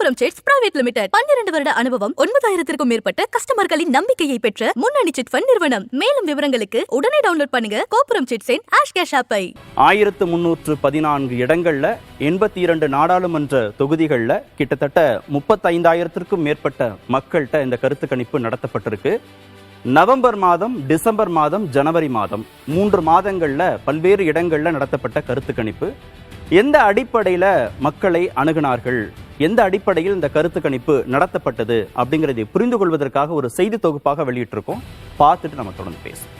கோபுரம் chits private limited 12 வருட அனுபவம் 9000க்கும் மேற்பட்ட கஸ்டமர்களின் நம்பிக்கையை பெற்ற முன்னணி சிட் ஃபண்ட் நிறுவனம். மேலும் விவரங்களுக்கு உடனே டவுன்லோட் பண்ணுங்க கோபுரம் சிட்ஸின் ஆஷ் கேஷ் ஆப்பை. 1314 இடங்கள்ல 82 நாடாளுமன்ற தொகுதிகள்ல கிட்டத்தட்ட 35,000க்கும் மேற்பட்ட மக்கள்கிட்ட இந்த கருத்து கணிப்பு நடத்தப்பட்டிருக்கு. நவம்பர் மாதம், டிசம்பர் மாதம், ஜனவரி மாதம் 3 மாதங்கள்ல பல்வேறு இடங்கள்ல நடத்தப்பட்ட கருத்து கணிப்பு. எந்த அடிப்படையில மக்களை அணுகினார்கள், எந்த அடிப்படையில் இந்த கருத்து கணிப்பு நடத்தப்பட்டது அப்படிங்கறதை புரிந்து கொள்வதற்காக ஒரு செய்தி தொகுப்பாக வெளியிட்டிருக்கோம். பார்த்துட்டு நம்ம தொடர்ந்து பேசுவோம்.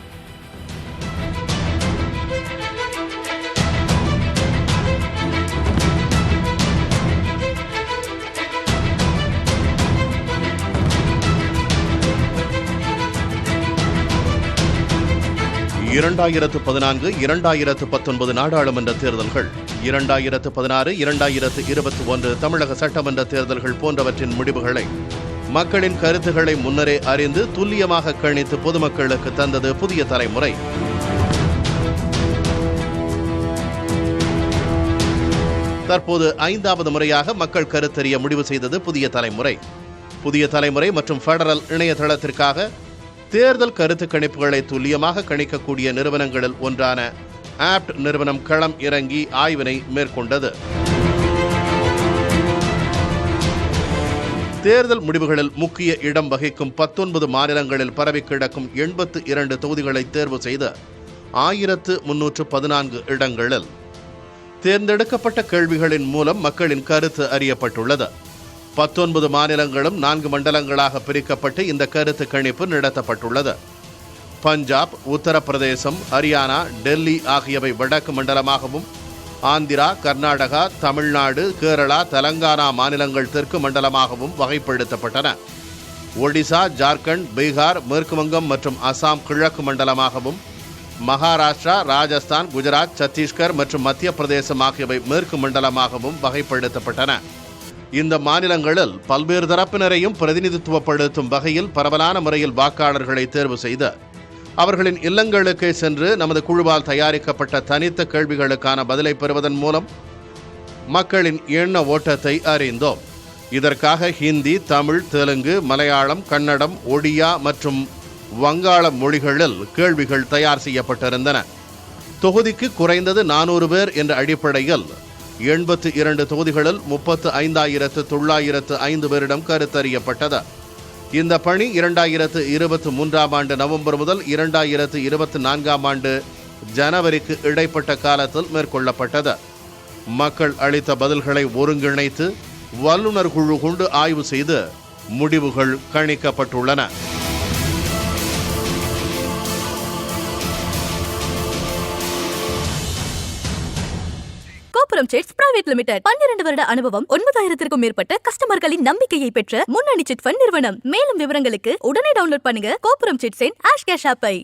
இரண்டாயிரத்து 2019 நாடாளுமன்ற தேர்தல்கள், 2016, 2021 தமிழக சட்டமன்ற தேர்தல்கள் போன்றவற்றின் முடிவுகளை மக்களின் கருத்துக்களை முன்னரே அறிந்து துல்லியமாக கணித்து பொதுமக்களுக்கு தந்தது புதிய தலைமுறை. தற்போது 5வது முறையாக மக்கள் கருத்தறிய முடிவு செய்தது புதிய தலைமுறை. புதிய தலைமுறை மற்றும் பெடரல் இணையதளத்திற்காக தேர்தல் கருத்து கணிப்புகளை துல்லியமாக கணிக்கக்கூடிய நிறுவனங்களில் ஒன்றான ஆப்ட் நிறுவனம் களம் இறங்கி ஆய்வினை மேற்கொண்டது. தேர்தல் முடிவுகளில் முக்கிய இடம் வகிக்கும் 19 மாநிலங்களில் பரவி கிடக்கும் 82 தொகுதிகளை தேர்வு செய்த 1314 இடங்களில் தேர்ந்தெடுக்கப்பட்ட கேள்விகளின் மூலம் மக்களின் கருத்து அறியப்பட்டுள்ளது. 19 மாநிலங்களும் 4 மண்டலங்களாக பிரிக்கப்பட்டு இந்த கருத்து கணிப்பு நடத்தப்பட்டுள்ளது. பஞ்சாப், உத்தரப்பிரதேசம், ஹரியானா, டெல்லி ஆகியவை வடக்கு மண்டலமாகவும், ஆந்திரா, கர்நாடகா, தமிழ்நாடு, கேரளா, தெலங்கானா மாநிலங்கள் தெற்கு மண்டலமாகவும் வகைப்படுத்தப்பட்டன. ஒடிசா, ஜார்க்கண்ட், பீகார், மேற்கு வங்கம் மற்றும் அசாம் கிழக்கு மண்டலமாகவும், மகாராஷ்டிரா, ராஜஸ்தான், குஜராத், சத்தீஸ்கர் மற்றும் மத்திய பிரதேசம் ஆகியவை மேற்கு மண்டலமாகவும் வகைப்படுத்தப்பட்டன. இந்த மாநிலங்களில் பல்வேறு தரப்பினரையும் பிரதிநிதித்துவப்படுத்தும் வகையில் பரவலான முறையில் வாக்காளர்களை தேர்வு செய்து அவர்களின் இல்லங்களுக்கே சென்று நமது குழுவால் தயாரிக்கப்பட்ட தனித்த கேள்விகளுக்கான பதிலை பெறுவதன் மூலம் மக்களின் எண்ண ஓட்டத்தை அறிந்தோம். இதற்காக ஹிந்தி, தமிழ், தெலுங்கு, மலையாளம், கன்னடம், ஒடியா மற்றும் வங்காள மொழிகளில் கேள்விகள் தயார் செய்யப்பட்டிருந்தன. தொகுதிக்கு குறைந்தது 400 பேர் என்ற அடிப்படையில் 82 தொகுதிகளில் 35,905 பேரிடம் கருத்தறியப்பட்டது. இந்த பணி 2023 ஆண்டு நவம்பர் முதல் 2024 ஆண்டு ஜனவரிக்கு இடைப்பட்ட காலத்தில் மேற்கொள்ளப்பட்டது. மக்கள் அளித்த பதில்களை ஒருங்கிணைத்து வல்லுநர் குழு கொண்டு ஆய்வு செய்து முடிவுகள் கணிக்கப்பட்டுள்ளன. கோபுரம் சிட்ஸ் பிரைவேட் லிமிடெட் 12 வருட அனுபவம் 9000க்கும் மேற்பட்ட கஸ்டமர்களின் நம்பிக்கையை பெற்ற முன்னணி சிட் ஃபண்ட் நிறுவனம். மேலும் விவரங்களுக்கு உடனே டவுன்லோட் பண்ணுங்க கோபுரம் சிட்ஸின் ஆஷ் கேஷ் ஆப்பை.